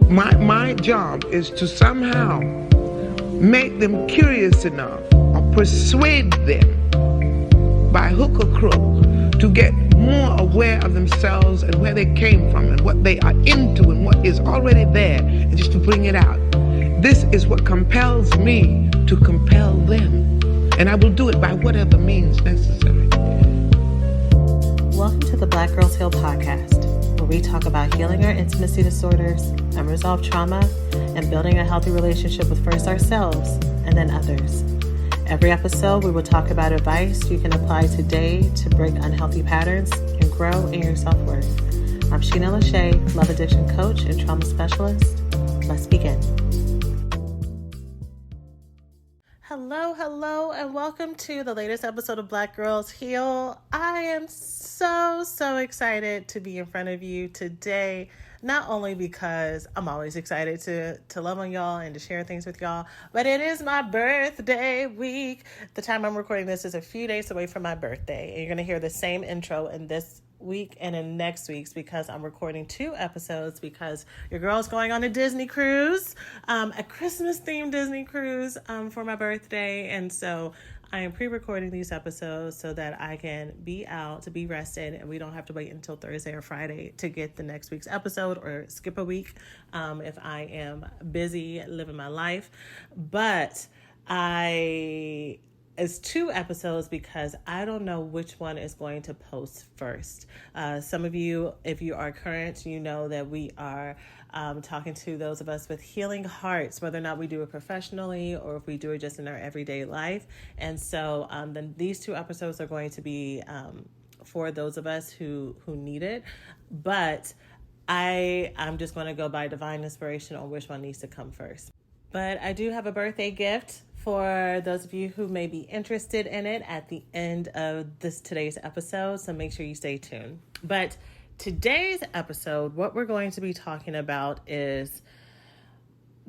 My job is to somehow make them curious enough or persuade them by hook or crook to get more aware of themselves and where they came from and what they are into and what is already there, and just to bring it out. This is what compels me to compel them, and I will do it by whatever means necessary. Welcome to the Black Girls Heal podcast, where we talk about healing our intimacy disorders, unresolved trauma, and building a healthy relationship with first ourselves and then others. Every episode, we will talk about advice you can apply today to break unhealthy patterns and grow in your self-worth. I'm Shena, love addiction coach and trauma specialist. Let's begin. Hello, and welcome to the latest episode of Black Girls Heal. I am so excited to be in front of you today, not only because I'm always excited to love on y'all and to share things with y'all, but it is my birthday week. The time I'm recording this is a few days away from my birthday, and you're going to hear the same intro in this week and in next week's, because I'm recording 2 episodes because your girl's going on a Disney cruise, a Christmas themed Disney cruise for my birthday. And so I am pre-recording these episodes so that I can be out to be rested and we don't have to wait until Thursday or Friday to get the next week's episode or skip a week if I am busy living my life. But it's 2 episodes because I don't know which one is going to post first. Some of you, if you are current, you know that we are talking to those of us with healing hearts, whether or not we do it professionally or if we do it just in our everyday life. And so then these 2 episodes are going to be for those of us who need it. But I'm just going to go by divine inspiration on which one needs to come first. But I do have a birthday gift for those of you who may be interested in it at the end of today's episode, so make sure you stay tuned. But today's episode, what we're going to be talking about is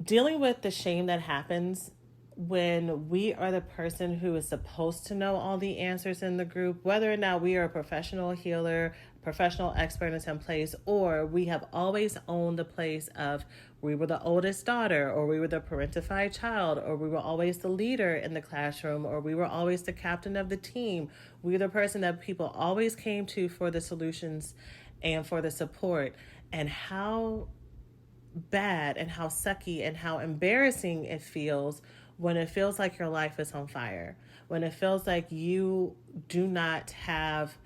dealing with the shame that happens when we are the person who is supposed to know all the answers in the group, whether or not we are a professional healer, professional expert in some place, or we have always owned the place of we were the oldest daughter, or we were the parentified child, or we were always the leader in the classroom, or we were always the captain of the team. We were the person that people always came to for the solutions and for the support. And how bad and how sucky and how embarrassing it feels when it feels like your life is on fire, when it feels like you do not have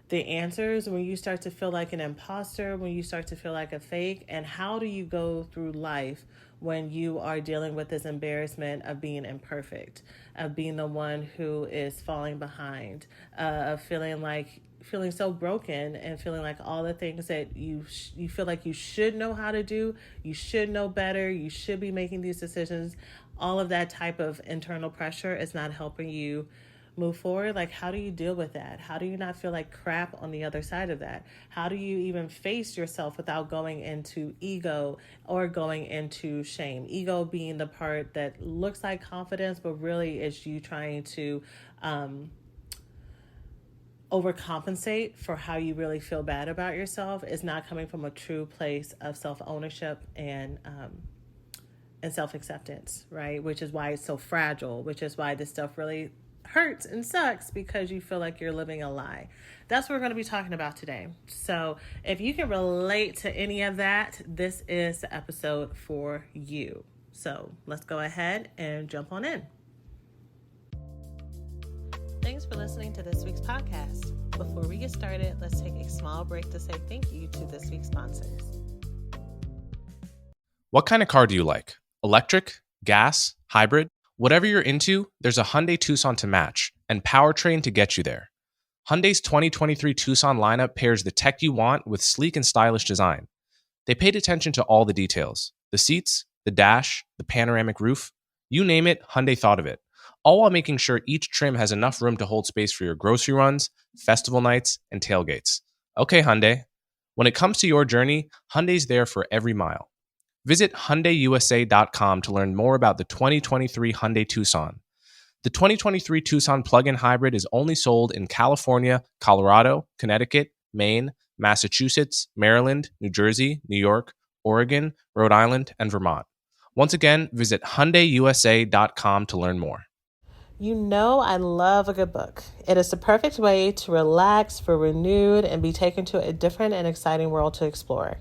the answers, when you start to feel like an imposter, when you start to feel like a fake. And how do you go through life when you are dealing with this embarrassment of being imperfect, of being the one who is falling behind, of feeling so broken and feeling like all the things that you feel like you should know how to do, you should know better, you should be making these decisions. All of that type of internal pressure is not helping you move forward. Like, how do you deal with that? How do you not feel like crap on the other side of that? How do you even face yourself without going into ego or going into shame? Ego being the part that looks like confidence, but really is you trying to overcompensate for how you really feel bad about yourself. Is not coming from a true place of self-ownership and self-acceptance, right? Which is why it's so fragile, which is why this stuff really hurts and sucks, because you feel like you're living a lie. That's what we're going to be talking about today. So if you can relate to any of that, this is the episode for you. So let's go ahead and jump on in. Thanks for listening to this week's podcast. Before we get started, let's take a small break to say thank you to this week's sponsors. What kind of car do you like? Electric, gas, hybrid? Whatever you're into, there's a Hyundai Tucson to match and powertrain to get you there. Hyundai's 2023 Tucson lineup pairs the tech you want with sleek and stylish design. They paid attention to all the details: the seats, the dash, the panoramic roof. You name it, Hyundai thought of it. All while making sure each trim has enough room to hold space for your grocery runs, festival nights, and tailgates. Okay, Hyundai. When it comes to your journey, Hyundai's there for every mile. Visit HyundaiUSA.com to learn more about the 2023 Hyundai Tucson. The 2023 Tucson plug-in hybrid is only sold in California, Colorado, Connecticut, Maine, Massachusetts, Maryland, New Jersey, New York, Oregon, Rhode Island, and Vermont. Once again, visit HyundaiUSA.com to learn more. You know I love a good book. It is the perfect way to relax, feel renewed, and be taken to a different and exciting world to explore.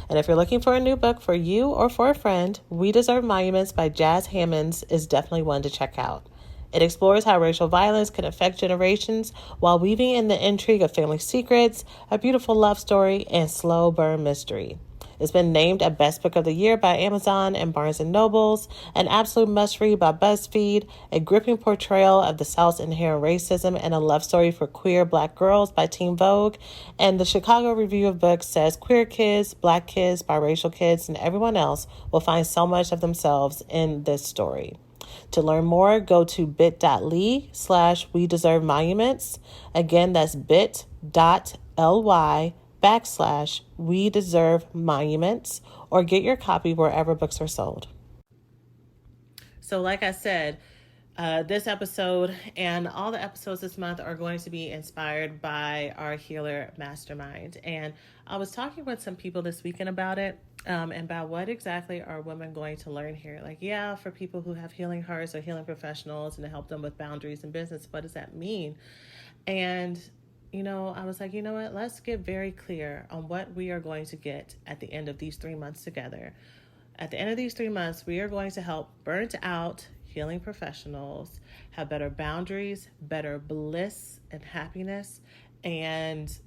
And if you're looking for a new book for you or for a friend, We Deserve Monuments by Jazz Hammonds is definitely one to check out. It explores how racial violence can affect generations while weaving in the intrigue of family secrets, a beautiful love story, and slow burn mystery. It's been named a Best Book of the Year by Amazon and Barnes & Nobles, an absolute must-read by BuzzFeed, a gripping portrayal of the South's inherent racism, and a love story for queer Black girls by Teen Vogue. And the Chicago Review of Books says queer kids, Black kids, biracial kids, and everyone else will find so much of themselves in this story. To learn more, go to bit.ly/We Deserve Monuments. Again, that's bit.ly/We Deserve Monuments, or get your copy wherever books are sold. So like I said, this episode and all the episodes this month are going to be inspired by our Healer Mastermind. And I was talking with some people this weekend about it, and about what exactly are women going to learn here. Like, yeah, for people who have healing hearts or healing professionals and to help them with boundaries in business, what does that mean? And I was like, you know what? Let's get very clear on what we are going to get at the end of these 3 months together. At the end of these 3 months, we are going to help burnt out healing professionals have better boundaries, better bliss and happiness, and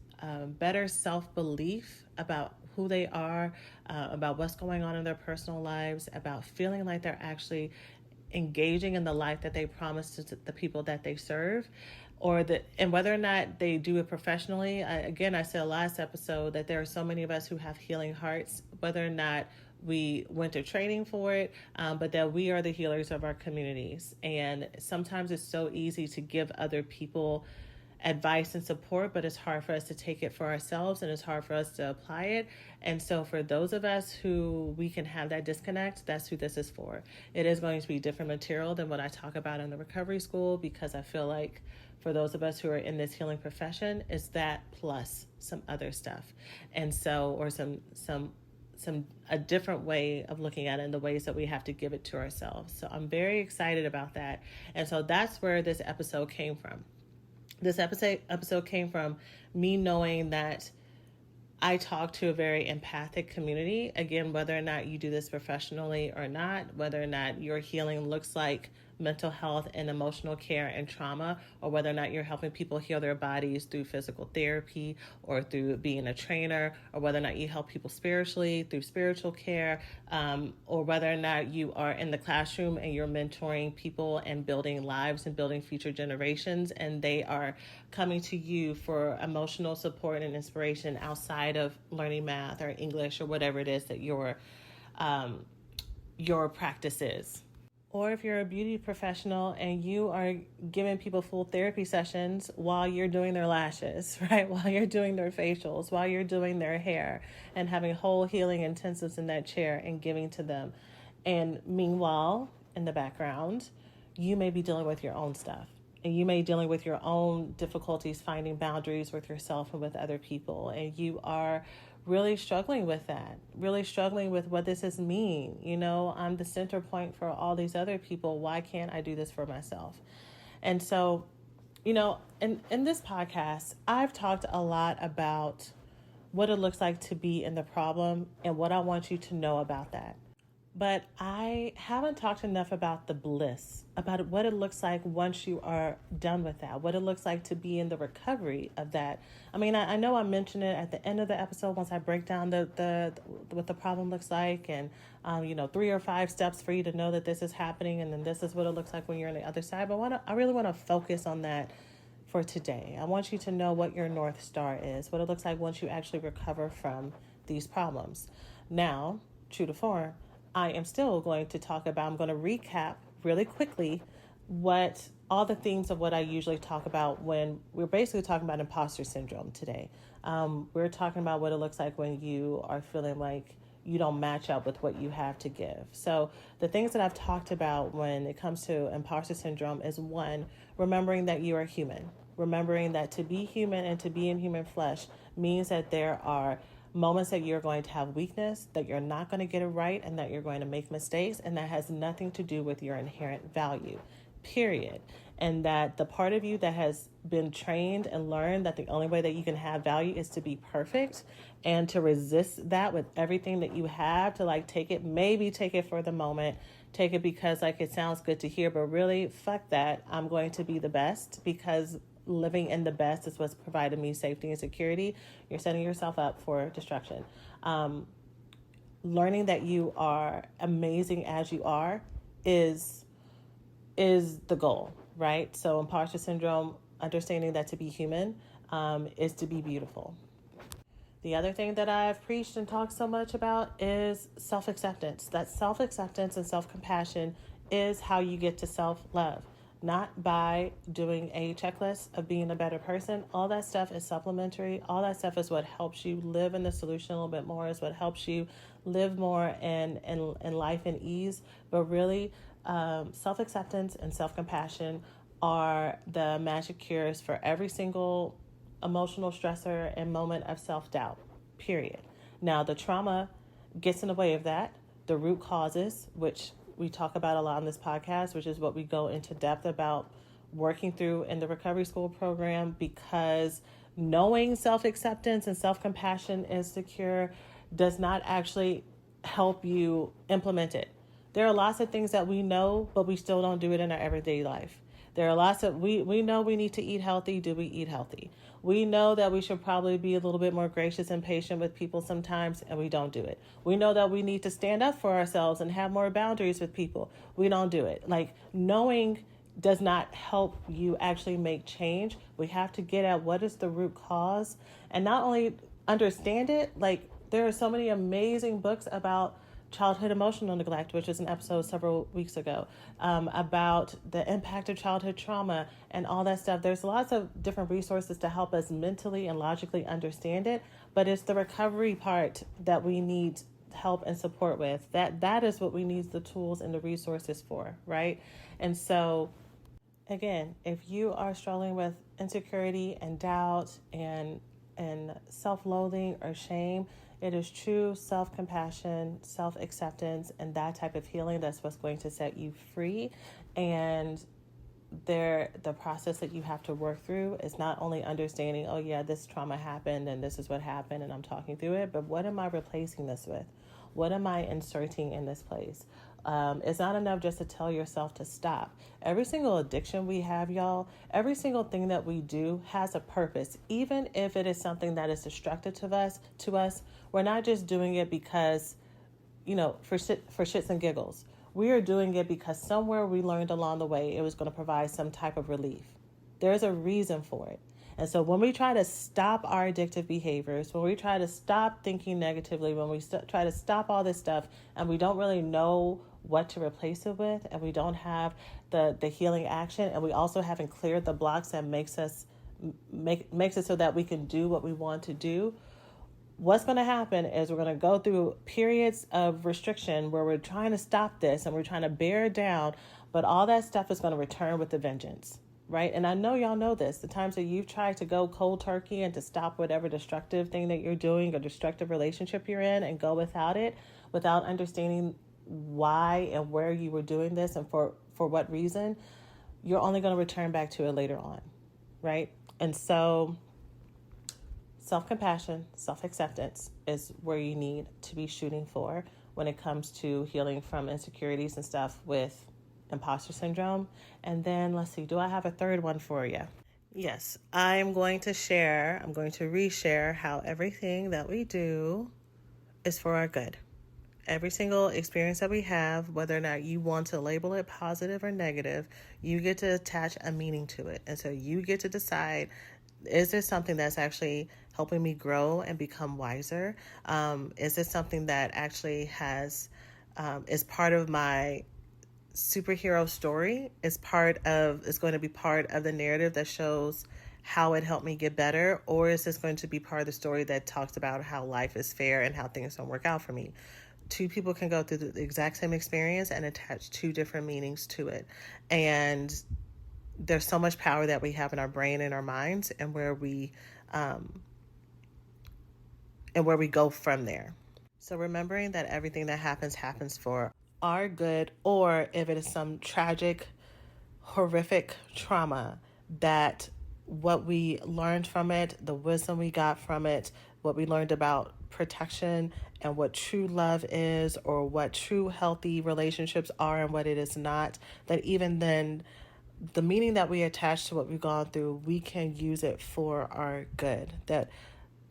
better self-belief about who they are, about what's going on in their personal lives, about feeling like they're actually engaging in the life that they promise to the people that they serve, and whether or not they do it professionally. Again, I said last episode that there are so many of us who have healing hearts, whether or not we went to training for it, but that we are the healers of our communities. And sometimes it's so easy to give other people advice and support, but it's hard for us to take it for ourselves, and it's hard for us to apply it. And so for those of us who we can have that disconnect, that's who this is for. It is going to be different material than what I talk about in the recovery school, because I feel like for those of us who are in this healing profession, it's that plus some other stuff. And so, or a different way of looking at it, and the ways that we have to give it to ourselves. So I'm very excited about that. And so that's where this episode came from. This episode came from me knowing that I talk to a very empathic community. Again, whether or not you do this professionally or not, whether or not your healing looks like mental health and emotional care and trauma, or whether or not you're helping people heal their bodies through physical therapy or through being a trainer, or whether or not you help people spiritually through spiritual care, or whether or not you are in the classroom and you're mentoring people and building lives and building future generations, and they are coming to you for emotional support and inspiration outside of learning math or English or whatever it is that your practice is. Or if you're a beauty professional and you are giving people full therapy sessions while you're doing their lashes, right? While you're doing their facials, while you're doing their hair, and having whole healing intensives in that chair and giving to them. And meanwhile, in the background, you may be dealing with your own stuff. And you may be dealing with your own difficulties finding boundaries with yourself and with other people. And you are really struggling with that, really struggling with what this is mean. I'm the center point for all these other people. Why can't I do this for myself? And so, in this podcast, I've talked a lot about what it looks like to be in the problem and what I want you to know about that. But I haven't talked enough about the bliss, about what it looks like once you are done with that, what it looks like to be in the recovery of that. I mean, I know I mentioned it at the end of the episode once I break down the what the problem looks like, and 3 or 5 steps for you to know that this is happening, and then this is what it looks like when you're on the other side. But I really want to focus on that for today. I want you to know what your North Star is, what it looks like once you actually recover from these problems. Now, true to form, I am still going to I'm going to recap really quickly what all the themes of what I usually talk about when we're basically talking about imposter syndrome today. We're talking about what it looks like when you are feeling like you don't match up with what you have to give. So the things that I've talked about when it comes to imposter syndrome is, 1, remembering that you are human. Remembering that to be human and to be in human flesh means that there are moments that you're going to have weakness, that you're not going to get it right, and that you're going to make mistakes, and that has nothing to do with your inherent value, period. And that the part of you that has been trained and learned that the only way that you can have value is to be perfect, and to resist that with everything that you have, to like take it, maybe take it for the moment, take it because like it sounds good to hear, but really fuck that. I'm going to be the best because living in the best is what's provided me safety and security. You're setting yourself up for destruction. Learning that you are amazing as you are is the goal, right? So imposter syndrome, understanding that to be human is to be beautiful. The other thing that I've preached and talked so much about is self-acceptance. That self-acceptance and self-compassion is how you get to self-love, not by doing a checklist of being a better person. All that stuff is supplementary. All that stuff is what helps you live in the solution a little bit more, is what helps you live more in life in ease. But really, self-acceptance and self-compassion are the magic cures for every single emotional stressor and moment of self-doubt, period. Now, the trauma gets in the way of that. The root causes, which we talk about a lot on this podcast, which is what we go into depth about working through in the recovery school program, because knowing self-acceptance and self-compassion is the cure does not actually help you implement it. There are lots of things that we know, but we still don't do it in our everyday life. There are lots of, we know we need to eat healthy. Do we eat healthy? We know that we should probably be a little bit more gracious and patient with people sometimes, and we don't do it. We know that we need to stand up for ourselves and have more boundaries with people. We don't do it. Like, knowing does not help you actually make change. We have to get at what is the root cause, and not only understand it, like there are so many amazing books about childhood emotional neglect, which is an episode several weeks ago, about the impact of childhood trauma and all that stuff. There's lots of different resources to help us mentally and logically understand it, but it's the recovery part that we need help and support with. That is what we need the tools and the resources for, right? And so, again, if you are struggling with insecurity and doubt and self-loathing or shame, it is true self-compassion, self-acceptance, and that type of healing that's what's going to set you free. And the process that you have to work through is not only understanding, oh yeah, this trauma happened and this is what happened and I'm talking through it, but what am I replacing this with? What am I inserting in this place? It's not enough just to tell yourself to stop. Every single addiction we have, y'all, every single thing that we do has a purpose. Even if it is something that is destructive to us, we're not just doing it because, for shits and giggles. We are doing it because somewhere we learned along the way it was going to provide some type of relief. There's a reason for it. And so when we try to stop our addictive behaviors, when we try to stop thinking negatively, when we try to stop all this stuff and we don't really know what to replace it with, and we don't have the healing action, and we also haven't cleared the blocks that makes it so that we can do what we want to do, what's going to happen is we're going to go through periods of restriction where we're trying to stop this and we're trying to bear it down, but all that stuff is going to return with a vengeance. Right? And I know y'all know this, the times that you've tried to go cold turkey and to stop whatever destructive thing that you're doing or destructive relationship you're in and go without it, without understanding why and where you were doing this and for what reason, you're only going to return back to it later on. Right? And so self-compassion, self-acceptance is where you need to be shooting for when it comes to healing from insecurities and stuff with imposter syndrome. And then let's see, do I have a third one for you? Yes, I'm going to reshare how everything that we do is for our good. Every single experience that we have, whether or not you want to label it positive or negative, you get to attach a meaning to it. And so you get to decide, is this something that's actually helping me grow and become wiser? Is this something that actually is part of my superhero story, is going to be part of the narrative that shows how it helped me get better? Or is this going to be part of the story that talks about how life is fair and how things don't work out for me? Two people can go through the exact same experience and attach two different meanings to it. And there's so much power that we have in our brain and our minds, and where we and where we go from there. So remembering that everything that happens for our good, or if it is some tragic, horrific trauma, that what we learned from it, the wisdom we got from it, what we learned about protection and what true love is, or what true healthy relationships are and what it is not, that even then, the meaning that we attach to what we've gone through, we can use it for our good. That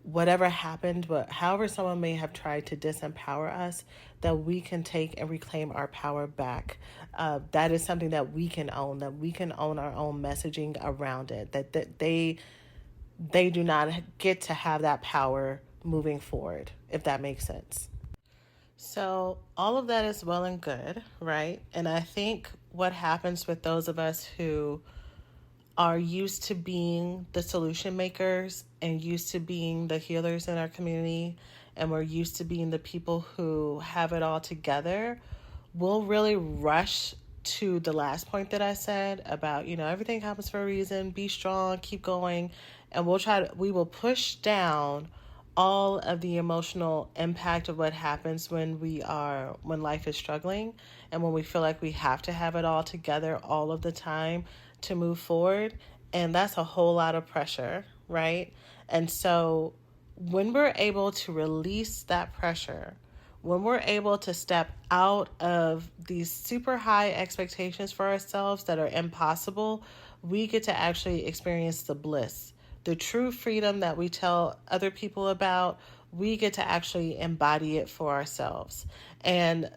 whatever happened, but however someone may have tried to disempower us, that we can take and reclaim our power back. That is something that we can own, that we can own our own messaging around it, that they do not get to have that power moving forward, if that makes sense. So all of that is well and good, right? And I think what happens with those of us who are used to being the solution makers and used to being the healers in our community, and we're used to being the people who have it all together, we'll really rush to the last point that I said about, everything happens for a reason, be strong, keep going. And we will push down all of the emotional impact of what happens when life is struggling, and when we feel like we have to have it all together all of the time to move forward. And that's a whole lot of pressure, right? And so when we're able to release that pressure, when we're able to step out of these super high expectations for ourselves that are impossible, we get to actually experience the bliss, the true freedom that we tell other people about. We get to actually embody it for ourselves. And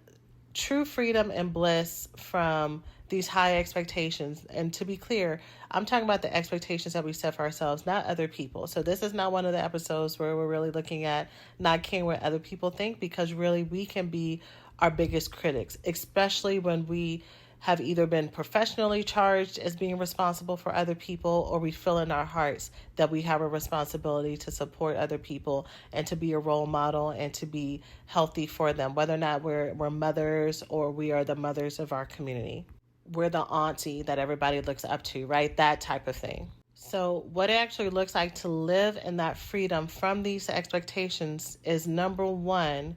true freedom and bliss from these high expectations. And to be clear, I'm talking about the expectations that we set for ourselves, not other people. So this is not one of the episodes where we're really looking at not caring what other people think, because really we can be our biggest critics, especially when we have either been professionally charged as being responsible for other people, or we feel in our hearts that we have a responsibility to support other people and to be a role model and to be healthy for them, whether or not we're mothers or we are the mothers of our community. We're the auntie that everybody looks up to, right? That type of thing. So what it actually looks like to live in that freedom from these expectations is, number one,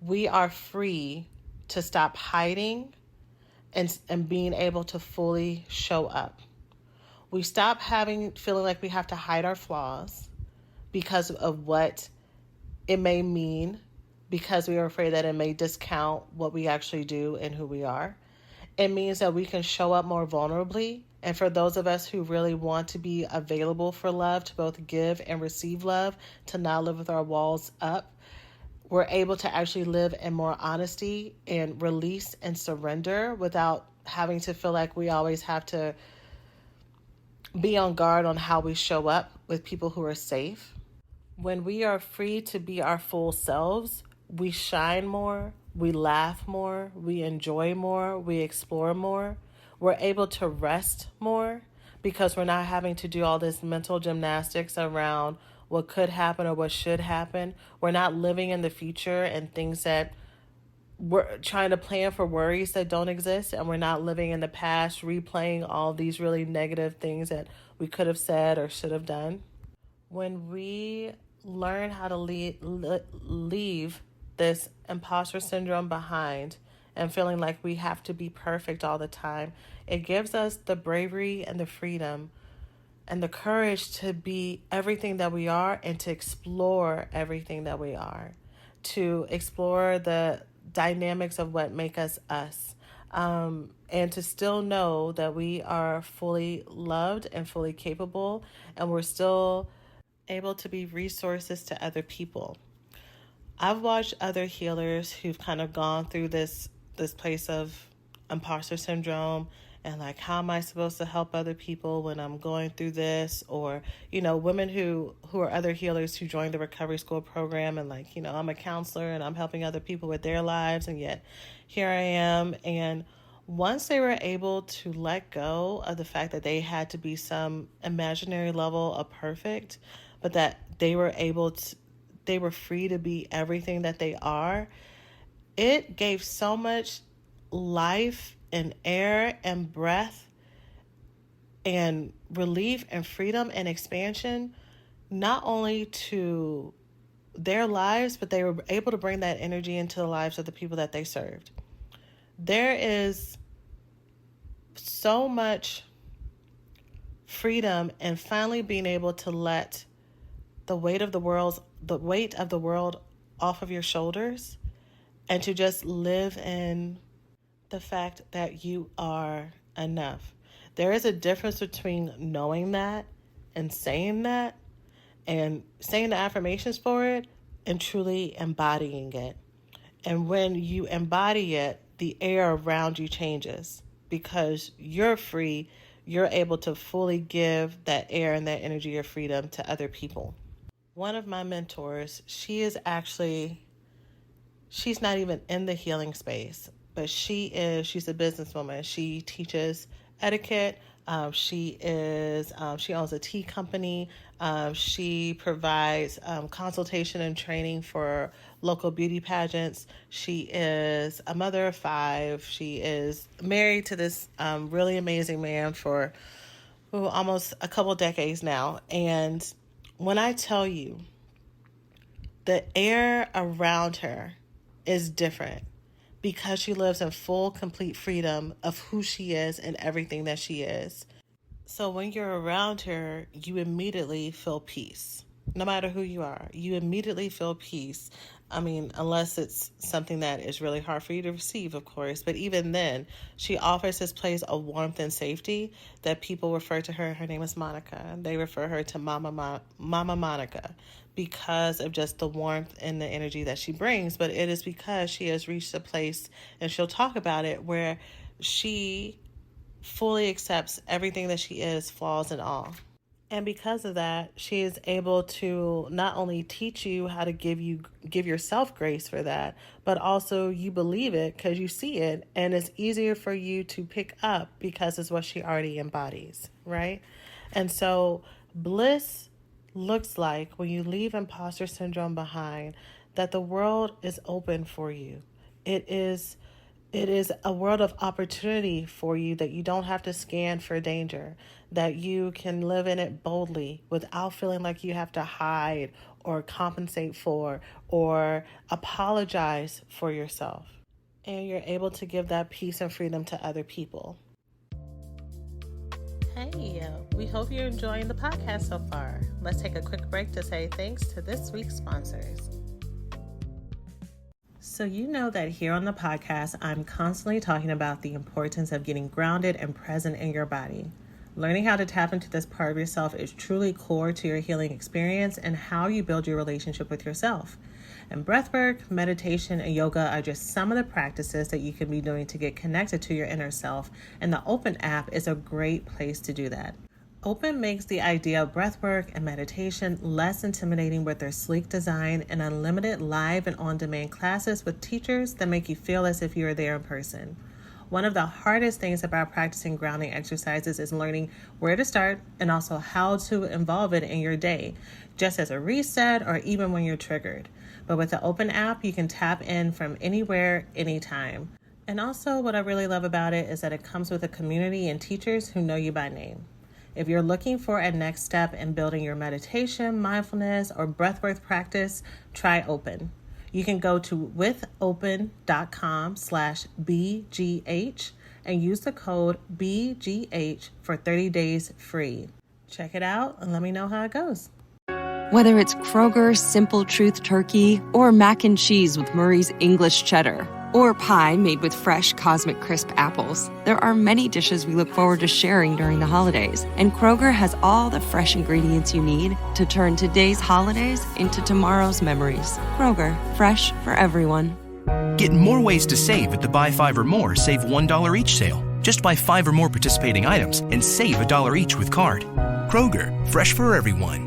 we are free to stop hiding and being able to fully show up. We stop feeling like we have to hide our flaws because of what it may mean, because we are afraid that it may discount what we actually do and who we are. It means that we can show up more vulnerably. And for those of us who really want to be available for love, to both give and receive love, to not live with our walls up, we're able to actually live in more honesty and release and surrender without having to feel like we always have to be on guard on how we show up with people who are safe. When we are free to be our full selves, we shine more, we laugh more, we enjoy more, we explore more. We're able to rest more because we're not having to do all this mental gymnastics around what could happen or what should happen. We're not living in the future and things that we're trying to plan for, worries that don't exist, and we're not living in the past, replaying all these really negative things that we could have said or should have done. When we learn how to leave this imposter syndrome behind and feeling like we have to be perfect all the time, it gives us the bravery and the freedom and the courage to be everything that we are and to explore everything that we are, to explore the dynamics of what make us us, and to still know that we are fully loved and fully capable, and we're still able to be resources to other people. I've watched other healers who've kind of gone through this place of imposter syndrome and like, how am I supposed to help other people when I'm going through this? Or, women who are other healers who joined the recovery school program and like, I'm a counselor and I'm helping other people with their lives, and yet here I am. And once they were able to let go of the fact that they had to be some imaginary level of perfect, but that they were free to be everything that they are, it gave so much life and air and breath and relief and freedom and expansion, not only to their lives, but they were able to bring that energy into the lives of the people that they served. There is so much freedom in finally being able to let the weight of the world off of your shoulders, and to just live in the fact that you are enough. There is a difference between knowing that and saying that, and saying the affirmations for it, and truly embodying it. And when you embody it, the air around you changes because you're free. You're able to fully give that air and that energy of freedom to other people. One of my mentors, she's not even in the healing space, but she's a businesswoman. She teaches etiquette. She owns a tea company. She provides consultation and training for local beauty pageants. She is a mother of 5. She is married to this really amazing man for almost a couple decades now. And when I tell you, the air around her is different because she lives in full, complete freedom of who she is and everything that she is. So when you're around her, you immediately feel peace. No matter who you are, you immediately feel peace. I mean, unless it's something that is really hard for you to receive, of course. But even then, she offers this place of warmth and safety that people refer to her. Her name is Monica. They refer her to Mama Monica because of just the warmth and the energy that she brings. But it is because she has reached a place, and she'll talk about it, where she fully accepts everything that she is, flaws and all. And because of that, she is able to not only teach you how to give yourself grace for that, but also you believe it because you see it, and it's easier for you to pick up because it's what she already embodies, right? And so bliss looks like, when you leave imposter syndrome behind, that the world is open for you. It is a world of opportunity for you, that you don't have to scan for danger, that you can live in it boldly without feeling like you have to hide or compensate for or apologize for yourself. And you're able to give that peace and freedom to other people. Hey, we hope you're enjoying the podcast so far. Let's take a quick break to say thanks to this week's sponsors. So you know that here on the podcast, I'm constantly talking about the importance of getting grounded and present in your body. Learning how to tap into this part of yourself is truly core to your healing experience and how you build your relationship with yourself. And breathwork, meditation, and yoga are just some of the practices that you can be doing to get connected to your inner self, and the Open app is a great place to do that. Open makes the idea of breathwork and meditation less intimidating with their sleek design and unlimited live and on-demand classes with teachers that make you feel as if you are there in person. One of the hardest things about practicing grounding exercises is learning where to start and also how to involve it in your day, just as a reset or even when you're triggered. But with the Open app, you can tap in from anywhere, anytime. And also what I really love about it is that it comes with a community and teachers who know you by name. If you're looking for a next step in building your meditation, mindfulness, or breathwork practice, try Open. You can go to withopen.com/BGH and use the code BGH for 30 days free. Check it out and let me know how it goes. Whether it's Kroger Simple Truth Turkey or mac and cheese with Murray's English Cheddar or pie made with fresh Cosmic Crisp apples, there are many dishes we look forward to sharing during the holidays. And Kroger has all the fresh ingredients you need to turn today's holidays into tomorrow's memories. Kroger, fresh for everyone. Get more ways to save at the Buy 5 or More Save $1 each sale. Just buy 5 or more participating items and save $1 each with card. Kroger, fresh for everyone.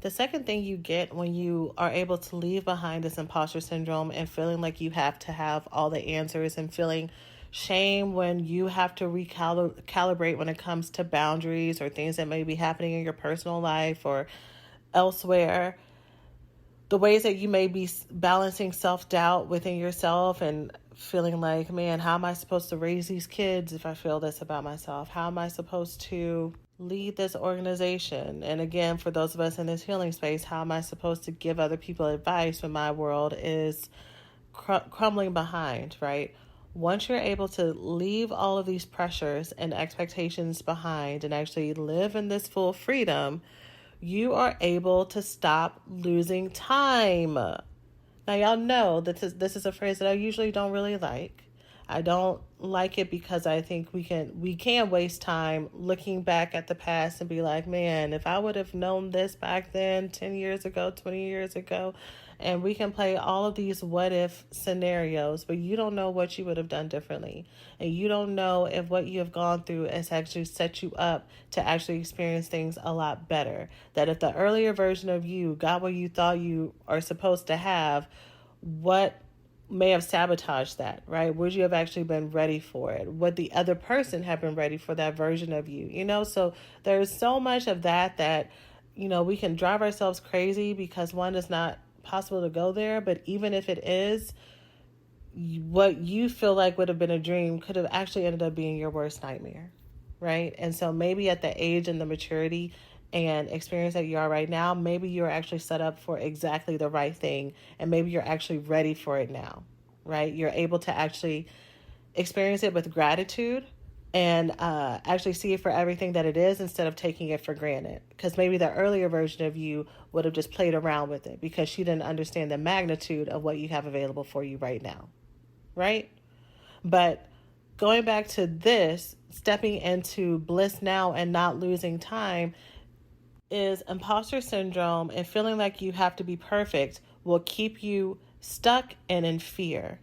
The second thing you get when you are able to leave behind this imposter syndrome and feeling like you have to have all the answers, and feeling shame when you have to recalibrate when it comes to boundaries or things that may be happening in your personal life or elsewhere, the ways that you may be balancing self-doubt within yourself and feeling like, man, how am I supposed to raise these kids if I feel this about myself? How am I supposed to lead this organization. And again, for those of us in this healing space, how am I supposed to give other people advice when my world is crumbling behind, right? Once you're able to leave all of these pressures and expectations behind and actually live in this full freedom, you are able to stop losing time. Now, y'all know that this is a phrase that I usually don't really like. I don't like it because I think we can waste time looking back at the past and be like, man, if I would have known this back then, 10 years ago, 20 years ago, and we can play all of these what if scenarios, but you don't know what you would have done differently. And you don't know if what you have gone through has actually set you up to actually experience things a lot better. That if the earlier version of you got what you thought you are supposed to have, what may have sabotaged that, right? Would you have actually been ready for it? Would the other person have been ready for that version of you? So there's so much of that, we can drive ourselves crazy because one, is not possible to go there. But even if it is, what you feel like would have been a dream could have actually ended up being your worst nightmare, right? And so maybe at the age and the maturity and experience that you are right now, maybe you're actually set up for exactly the right thing, and maybe you're actually ready for it now, right? You're able to actually experience it with gratitude and actually see it for everything that it is instead of taking it for granted. Because maybe the earlier version of you would have just played around with it because she didn't understand the magnitude of what you have available for you right now, right? But going back to this, stepping into bliss now and not losing time, is imposter syndrome and feeling like you have to be perfect will keep you stuck and in fear.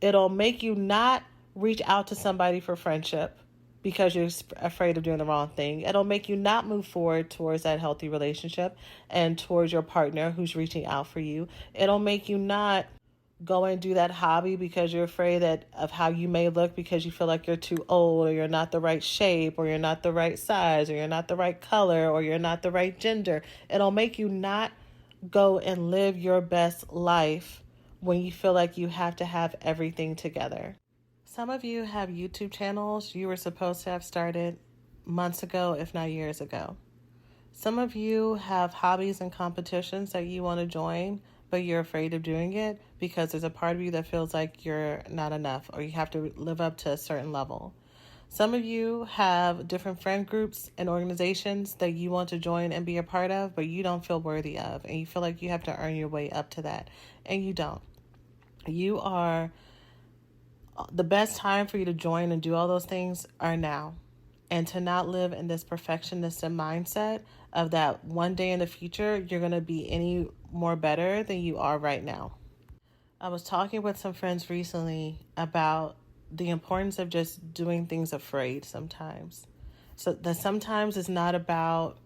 It'll make you not reach out to somebody for friendship because you're afraid of doing the wrong thing. It'll make you not move forward towards that healthy relationship and towards your partner who's reaching out for you. It'll make you not go and do that hobby because you're afraid of how you may look because you feel like you're too old, or you're not the right shape, or you're not the right size, or you're not the right color, or you're not the right gender. It'll make you not go and live your best life when you feel like you have to have everything together. Some of you have YouTube channels you were supposed to have started months ago, if not years ago. Some of you have hobbies and competitions that you want to join, but you're afraid of doing it because there's a part of you that feels like you're not enough, or you have to live up to a certain level. Some of you have different friend groups and organizations that you want to join and be a part of, but you don't feel worthy of, and you feel like you have to earn your way up to that, and you don't. The best time for you to join and do all those things are now. And to not live in this perfectionistic mindset of that one day in the future, you're going to be any more better than you are right now. I was talking with some friends recently about the importance of just doing things afraid sometimes. So that sometimes it's not about,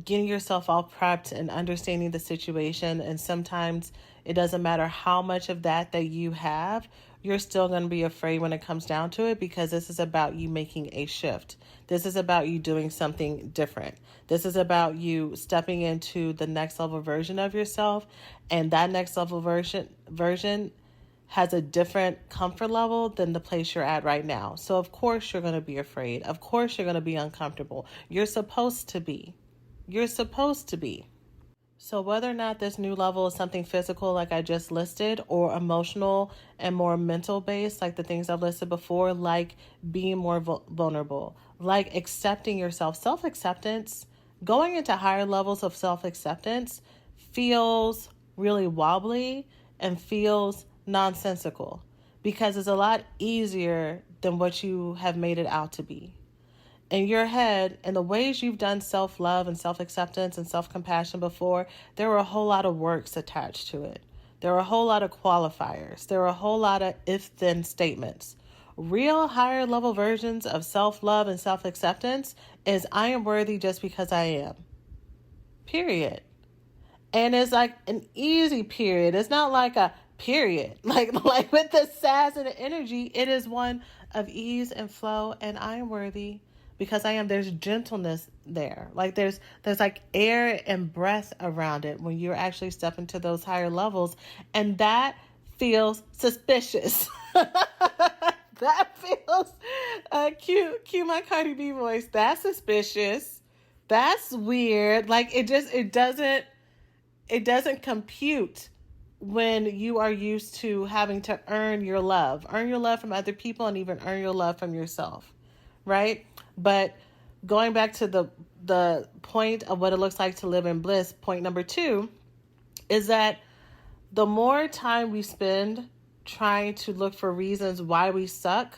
getting yourself all prepped and understanding the situation. And sometimes it doesn't matter how much of that you have, you're still going to be afraid when it comes down to it, because this is about you making a shift. This is about you doing something different. This is about you stepping into the next level version of yourself. And that next level version has a different comfort level than the place you're at right now. So of course you're going to be afraid. Of course you're going to be uncomfortable. You're supposed to be. So whether or not this new level is something physical like I just listed, or emotional and more mental based like the things I've listed before, like being more vulnerable, like accepting yourself, self-acceptance, going into higher levels of self-acceptance feels really wobbly and feels nonsensical because it's a lot easier than what you have made it out to be. In your head, and the ways you've done self-love and self-acceptance and self-compassion before, there were a whole lot of works attached to it. There were a whole lot of qualifiers. There were a whole lot of if-then statements. Real higher level versions of self-love and self-acceptance is I am worthy just because I am. Period. And it's like an easy period. It's not like a period. Like with the sass and the energy, it is one of ease and flow, and I am worthy. Because I am, there's gentleness there. Like there's like air and breath around it when you're actually stepping to those higher levels. And that feels suspicious. that feels. Cue my Cardi B voice. That's suspicious. That's weird. Like it doesn't compute when you are used to having to earn your love from other people, and even earn your love from yourself, right? But going back to the point of what it looks like to live in bliss, point number 2 is that the more time we spend trying to look for reasons why we suck,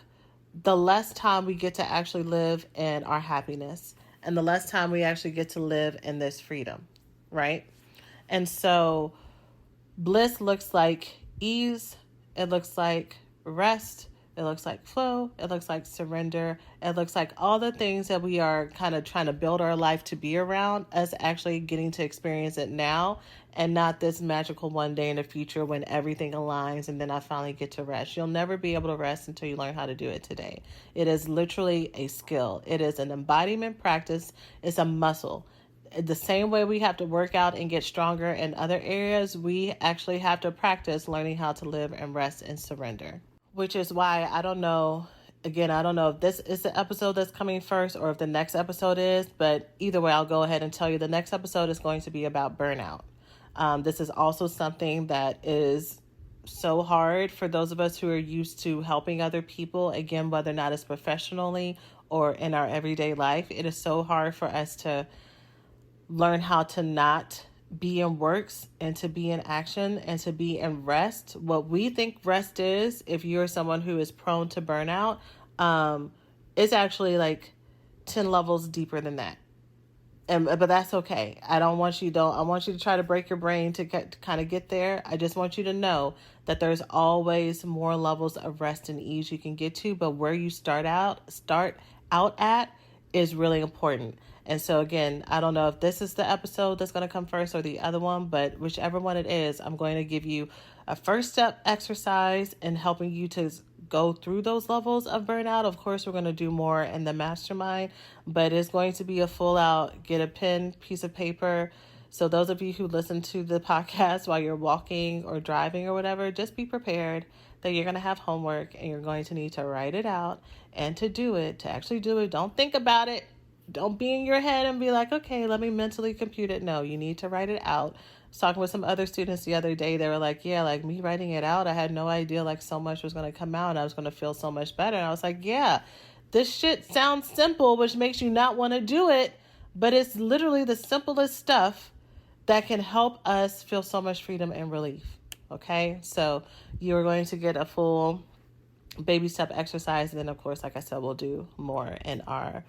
the less time we get to actually live in our happiness, and the less time we actually get to live in this freedom, right? And so bliss looks like ease, it looks like rest, it looks like flow, it looks like surrender, it looks like all the things that we are kind of trying to build our life to be around, us actually getting to experience it now, and not this magical one day in the future when everything aligns and then I finally get to rest. You'll never be able to rest until you learn how to do it today. It is literally a skill. It is an embodiment practice. It's a muscle. The same way we have to work out and get stronger in other areas, we actually have to practice learning how to live and rest and surrender. Which is why I don't know if this is the episode that's coming first or if the next episode is, but either way, I'll go ahead and tell you the next episode is going to be about burnout. This is also something that is so hard for those of us who are used to helping other people, again, whether or not it's professionally or in our everyday life. It is so hard for us to learn how to not be in works and to be in action and to be in rest. What we think rest is, if you're someone who is prone to burnout, it's actually like 10 levels deeper than that. But that's okay. I want you to try to break your brain to kind of get there. I just want you to know that there's always more levels of rest and ease you can get to, but where you start out at is really important. And so again, I don't know if this is the episode that's going to come first or the other one, but whichever one it is, I'm going to give you a first step exercise in helping you to go through those levels of burnout. Of course, we're going to do more in the mastermind, but it's going to be a full out, get a pen, piece of paper. So those of you who listen to the podcast while you're walking or driving or whatever, just be prepared that you're going to have homework and you're going to need to write it out and to actually do it. Don't think about it. Don't be in your head and be like, okay, let me mentally compute it. No, you need to write it out. I was talking with some other students the other day. They were like, yeah, like me writing it out, I had no idea like so much was going to come out and I was going to feel so much better. And I was like, yeah, this shit sounds simple, which makes you not want to do it. But it's literally the simplest stuff that can help us feel so much freedom and relief. Okay, so you're going to get a full baby step exercise. And then, of course, like I said, we'll do more in our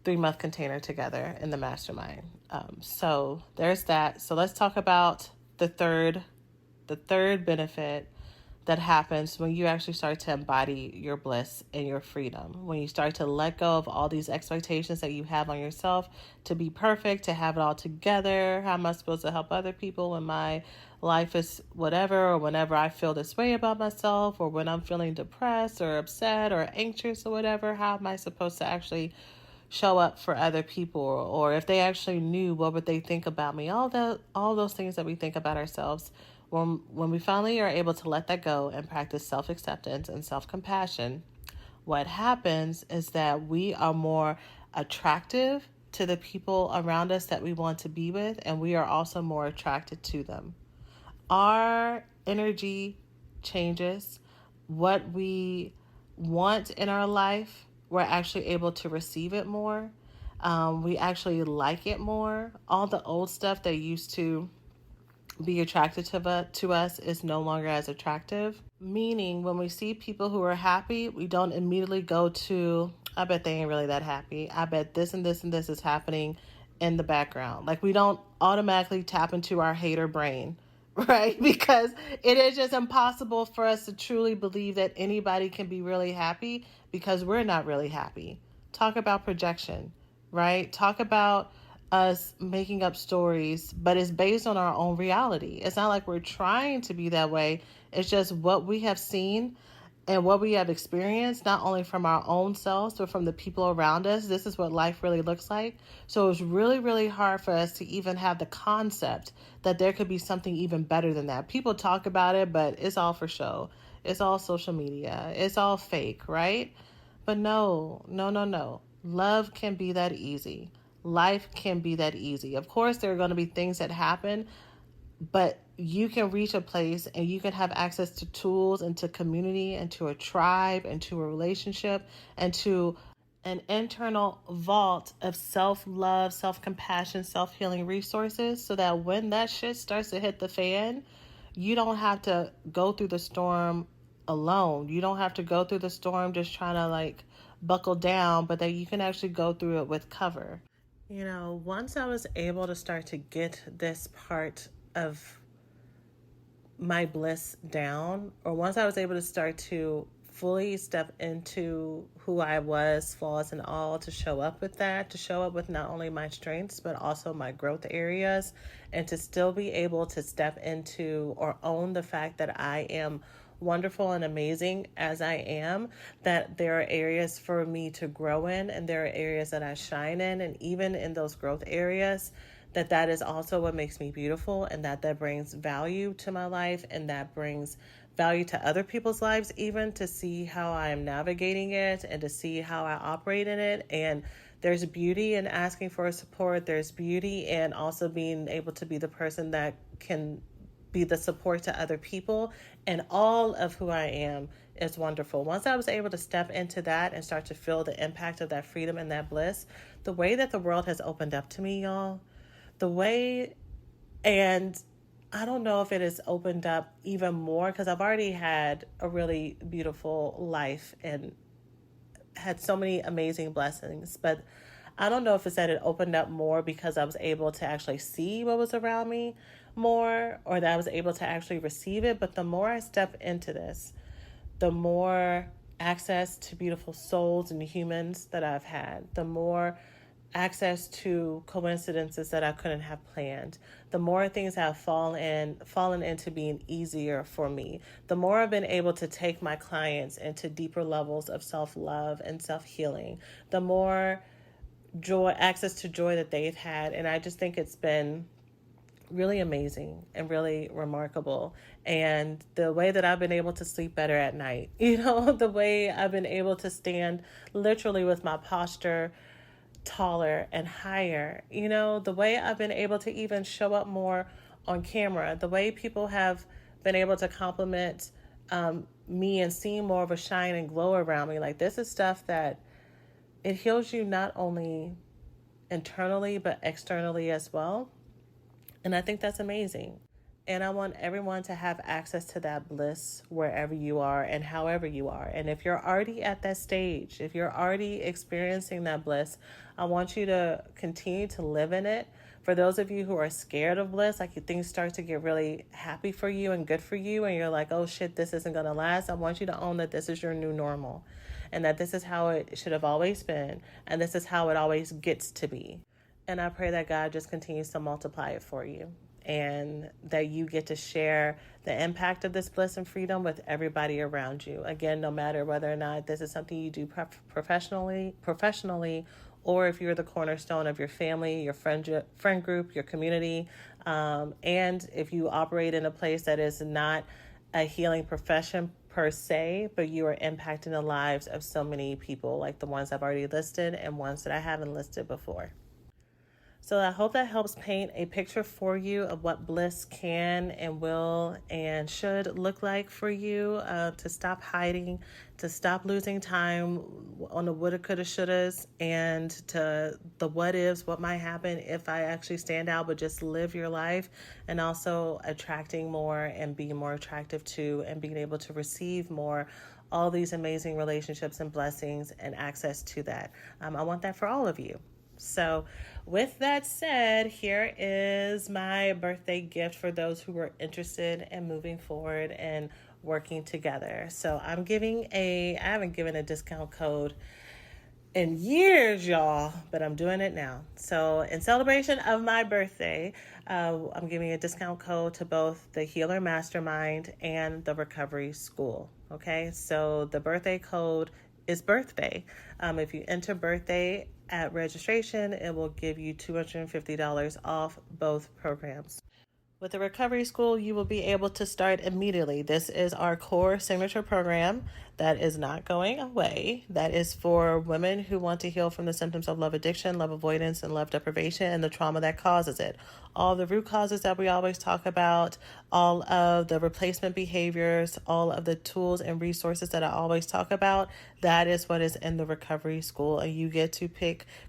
3-month container together in the mastermind. So there's that. So let's talk about the third benefit that happens when you actually start to embody your bliss and your freedom. When you start to let go of all these expectations that you have on yourself to be perfect, to have it all together. How am I supposed to help other people when my life is whatever, or whenever I feel this way about myself, or when I'm feeling depressed or upset or anxious or whatever? How am I supposed to actually show up for other people? Or if they actually knew, what would they think about me? All those things that we think about ourselves. When we finally are able to let that go and practice self-acceptance and self-compassion, what happens is that we are more attractive to the people around us that we want to be with, and we are also more attracted to them. Our energy changes. What we want in our life, we're actually able to receive it more. We actually like it more. All the old stuff that used to be attracted to us is no longer as attractive. Meaning, when we see people who are happy, we don't immediately go to, I bet they ain't really that happy. I bet this and this and this is happening in the background. Like, we don't automatically tap into our hater brain, right? Because it is just impossible for us to truly believe that anybody can be really happy because we're not really happy. Talk about projection, right? Talk about us making up stories, but it's based on our own reality. It's not like we're trying to be that way. It's just what we have seen and what we have experienced, not only from our own selves, but from the people around us. This is what life really looks like. So it's really, really hard for us to even have the concept that there could be something even better than that. People talk about it, but it's all for show. It's all social media. It's all fake, right? But no, no, no, no. Love can be that easy. Life can be that easy. Of course, there are going to be things that happen, but you can reach a place and you can have access to tools and to community and to a tribe and to a relationship and to an internal vault of self-love, self-compassion, self-healing resources, so that when that shit starts to hit the fan, you don't have to go through the storm alone. You don't have to go through the storm just trying to like buckle down, but that you can actually go through it with cover. You know, once I was able to start to get this part of my bliss down, or once I was able to start to fully step into who I was, flaws and all, to show up with that, to show up with not only my strengths, but also my growth areas, and to still be able to step into or own the fact that I am wonderful and amazing as I am, that there are areas for me to grow in, and there are areas that I shine in, and even in those growth areas, that is also what makes me beautiful, and that brings value to my life, and that brings value to other people's lives, even to see how I am navigating it and to see how I operate in it. And there's beauty in asking for support. There's beauty in also being able to be the person that can be the support to other people. And all of who I am is wonderful. Once I was able to step into that and start to feel the impact of that freedom and that bliss, the way that the world has opened up to me, y'all, the way, and I don't know if it has opened up even more, because I've already had a really beautiful life and had so many amazing blessings, but I don't know if it's that it opened up more because I was able to actually see what was around me more, or that I was able to actually receive it. But the more I step into this, the more access to beautiful souls and humans that I've had, the more access to coincidences that I couldn't have planned, the more things have fallen into being easier for me, the more I've been able to take my clients into deeper levels of self-love and self-healing, the more access to joy that they've had. And I just think it's been really amazing and really remarkable. And the way that I've been able to sleep better at night, the way I've been able to stand literally with my posture taller and higher, the way I've been able to even show up more on camera, the way people have been able to compliment me and see more of a shine and glow around me. Like, this is stuff that it heals you not only internally, but externally as well. And I think that's amazing. And I want everyone to have access to that bliss wherever you are and however you are. And if you're already at that stage, if you're already experiencing that bliss, I want you to continue to live in it. For those of you who are scared of bliss, like things start to get really happy for you and good for you, and you're like, oh shit, this isn't going to last. I want you to own that this is your new normal, and that this is how it should have always been, and this is how it always gets to be. And I pray that God just continues to multiply it for you, and that you get to share the impact of this bliss and freedom with everybody around you. Again, no matter whether or not this is something you do professionally, or if you're the cornerstone of your family, your friend group, your community, and if you operate in a place that is not a healing profession per se, but you are impacting the lives of so many people, like the ones I've already listed and ones that I haven't listed before. So I hope that helps paint a picture for you of what bliss can and will and should look like for you, to stop hiding, to stop losing time on the woulda, coulda, shouldas, and to the what ifs, what might happen if I actually stand out, but just live your life, and also attracting more and being more attractive to and being able to receive more, all these amazing relationships and blessings and access to that. I want that for all of you. So with that said, here is my birthday gift for those who are interested in moving forward and working together. So I haven't given a discount code in years, y'all, but I'm doing it now. So in celebration of my birthday, I'm giving a discount code to both the Healer Mastermind and the Recovery School. Okay, so the birthday code is birthday. If you enter birthday at registration, it will give you $250 off both programs. With the Recovery School, you will be able to start immediately. This is our core signature program that is not going away. That is for women who want to heal from the symptoms of love addiction, love avoidance, and love deprivation, and the trauma that causes it. All the root causes that we always talk about, all of the replacement behaviors, all of the tools and resources that I always talk about, that is what is in the Recovery School. And you get to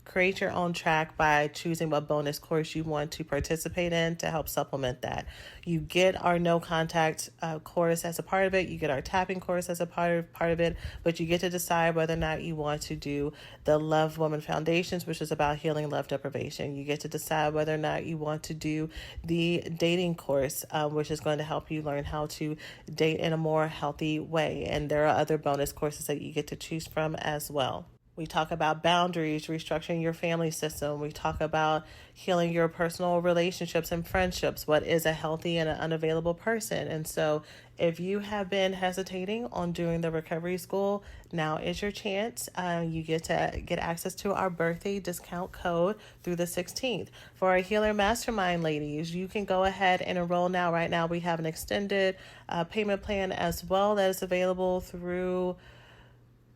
create your own track by choosing what bonus course you want to participate in to help supplement that. You get our no contact course as a part of it. You get our tapping course as a part of it, but you get to decide whether or not you want to do the Love Woman Foundations, which is about healing love deprivation. You get to decide whether or not you want to do the dating course, which is going to help you learn how to date in a more healthy way. And there are other bonus courses that you get to choose from as well. We talk about boundaries, restructuring your family system. We talk about healing your personal relationships and friendships. What is a healthy and an unavailable person? And so if you have been hesitating on doing the Recovery School, now is your chance. You get to get access to our birthday discount code through the 16th. For our Healer Mastermind ladies, you can go ahead and enroll now. Right now we have an extended payment plan as well that is available through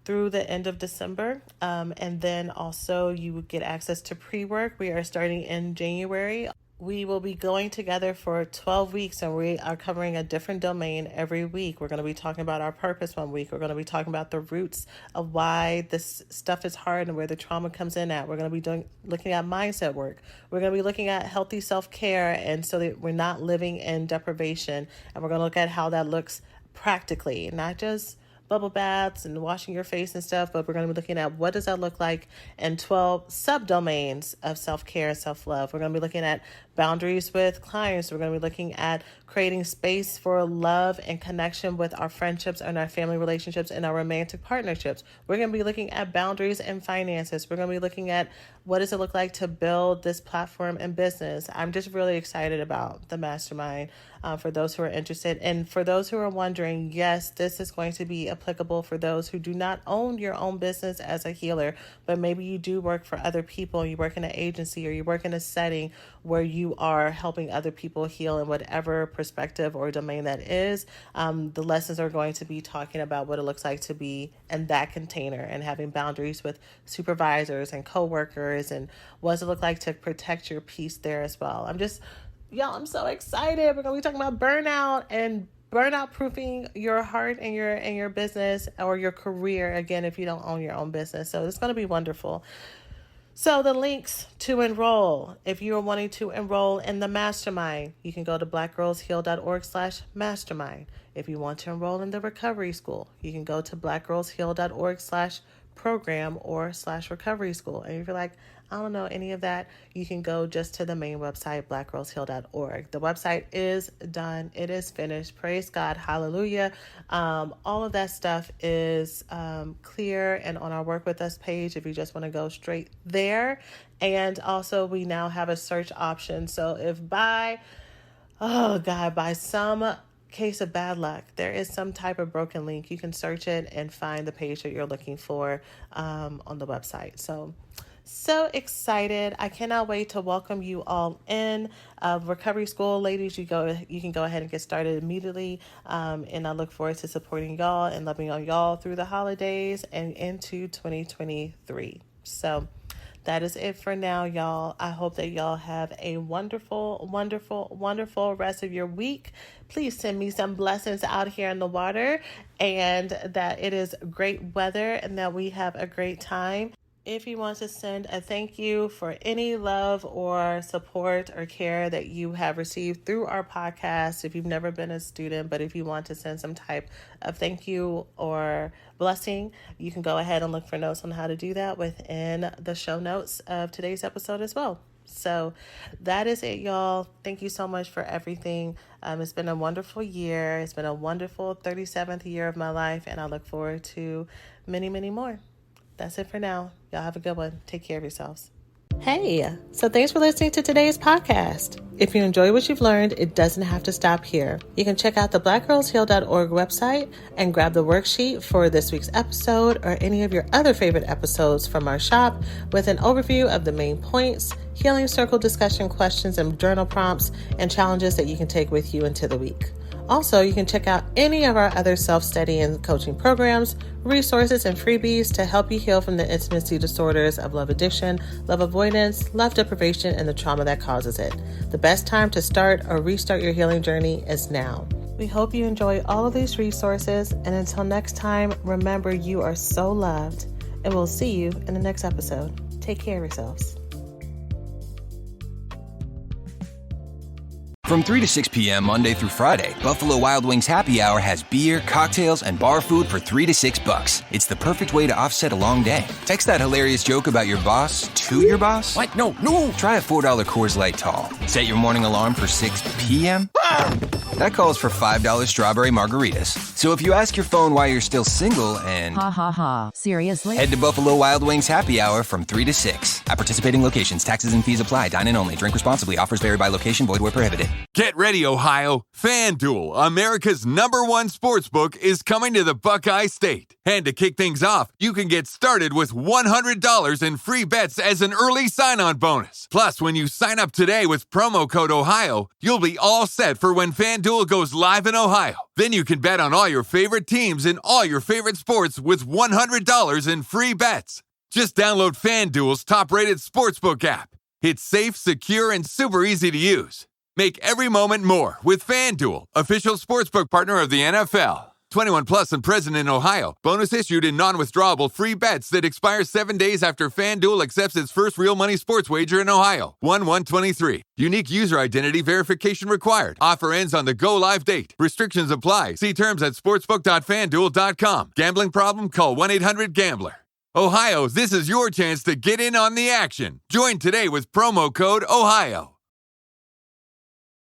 the end of December. And then also you would get access to pre-work. We are starting in January. We will be going together for 12 weeks and we are covering a different domain every week. We're going to be talking about our purpose one week. We're going to be talking about the roots of why this stuff is hard and where the trauma comes in at. We're going to be looking at mindset work. We're going to be looking at healthy self-care, and so that we're not living in deprivation. And we're going to look at how that looks practically, not just bubble baths and washing your face and stuff, but we're going to be looking at what does that look like in 12 subdomains of self-care and self-love. We're going to be looking at boundaries with clients. We're going to be looking at creating space for love and connection with our friendships and our family relationships and our romantic partnerships. We're going to be looking at boundaries and finances. We're going to be looking at what does it look like to build this platform and business. I'm just really excited about the mastermind for those who are interested. And for those who are wondering, yes, this is going to be applicable for those who do not own your own business as a healer, but maybe you do work for other people. You work in an agency or you work in a setting where you are helping other people heal in whatever perspective or domain that is. The lessons are going to be talking about what it looks like to be in that container and having boundaries with supervisors and coworkers, and what does it look like to protect your peace there as well. I'm so excited. We're going to be talking about burnout and burnout proofing your heart and your business or your career, again, if you don't own your own business. So it's going to be wonderful. So the links to enroll, if you are wanting to enroll in the mastermind, you can go to blackgirlsheal.org/mastermind. If you want to enroll in the Recovery School, you can go to blackgirlsheal.org/program or /recovery school. And if you're like, I don't know any of that, you can go just to the main website, blackgirlsheal.org. The website is done. It is finished. Praise God. Hallelujah. All of that stuff is clear and on our Work With Us page if you just want to go straight there. And also we now have a search option. So if by some case of bad luck, there is some type of broken link, you can search it and find the page that you're looking for on the website. So excited. I cannot wait to welcome you all in. Recovery School, ladies, you can go ahead and get started immediately. And I look forward to supporting y'all and loving on y'all through the holidays and into 2023. So that is it for now, y'all. I hope that y'all have a wonderful, wonderful, wonderful rest of your week. Please send me some blessings out here in the water, and that it is great weather and that we have a great time. If you want to send a thank you for any love or support or care that you have received through our podcast, if you've never been a student, but if you want to send some type of thank you or blessing, you can go ahead and look for notes on how to do that within the show notes of today's episode as well. So that is it, y'all. Thank you so much for everything. It's been a wonderful year. It's been a wonderful 37th year of my life, and I look forward to many, many more. That's it for now. Y'all have a good one. Take care of yourselves. Hey, so thanks for listening to today's podcast. If you enjoy what you've learned, it doesn't have to stop here. You can check out the blackgirlsheal.org website and grab the worksheet for this week's episode or any of your other favorite episodes from our shop with an overview of the main points, healing circle discussion questions and journal prompts, and challenges that you can take with you into the week. Also, you can check out any of our other self-study and coaching programs, resources, and freebies to help you heal from the intimacy disorders of love addiction, love avoidance, love deprivation, and the trauma that causes it. The best time to start or restart your healing journey is now. We hope you enjoy all of these resources, and until next time, remember you are so loved, and we'll see you in the next episode. Take care of yourselves. From 3 to 6 p.m. Monday through Friday, Buffalo Wild Wings Happy Hour has beer, cocktails, and bar food for $3 to $6. It's the perfect way to offset a long day. Text that hilarious joke about your boss to your boss. What? No. Try a $4 Coors Light Tall. Set your morning alarm for 6 p.m. That calls for $5 strawberry margaritas. So if you ask your phone why you're still single and... Seriously? Head to Buffalo Wild Wings Happy Hour from 3 to 6. At participating locations, taxes and fees apply. Dine in only. Drink responsibly. Offers vary by location. Void where prohibited. Get ready, Ohio. FanDuel, America's #1 sportsbook, is coming to the Buckeye State. And to kick things off, you can get started with $100 in free bets as an early sign-on bonus. Plus, when you sign up today with promo code OHIO, you'll be all set for when FanDuel goes live in Ohio. Then you can bet on all your favorite teams and all your favorite sports with $100 in free bets. Just download FanDuel's top-rated sportsbook app. It's safe, secure, and super easy to use. Make every moment more with FanDuel, official sportsbook partner of the NFL. 21 plus and present in Ohio. Bonus issued in non-withdrawable free bets that expire 7 days after FanDuel accepts its first real money sports wager in Ohio. 1/1/23. Unique user identity verification required. Offer ends on the go-live date. Restrictions apply. See terms at sportsbook.fanduel.com. Gambling problem? Call 1-800-GAMBLER. Ohio, this is your chance to get in on the action. Join today with promo code OHIO.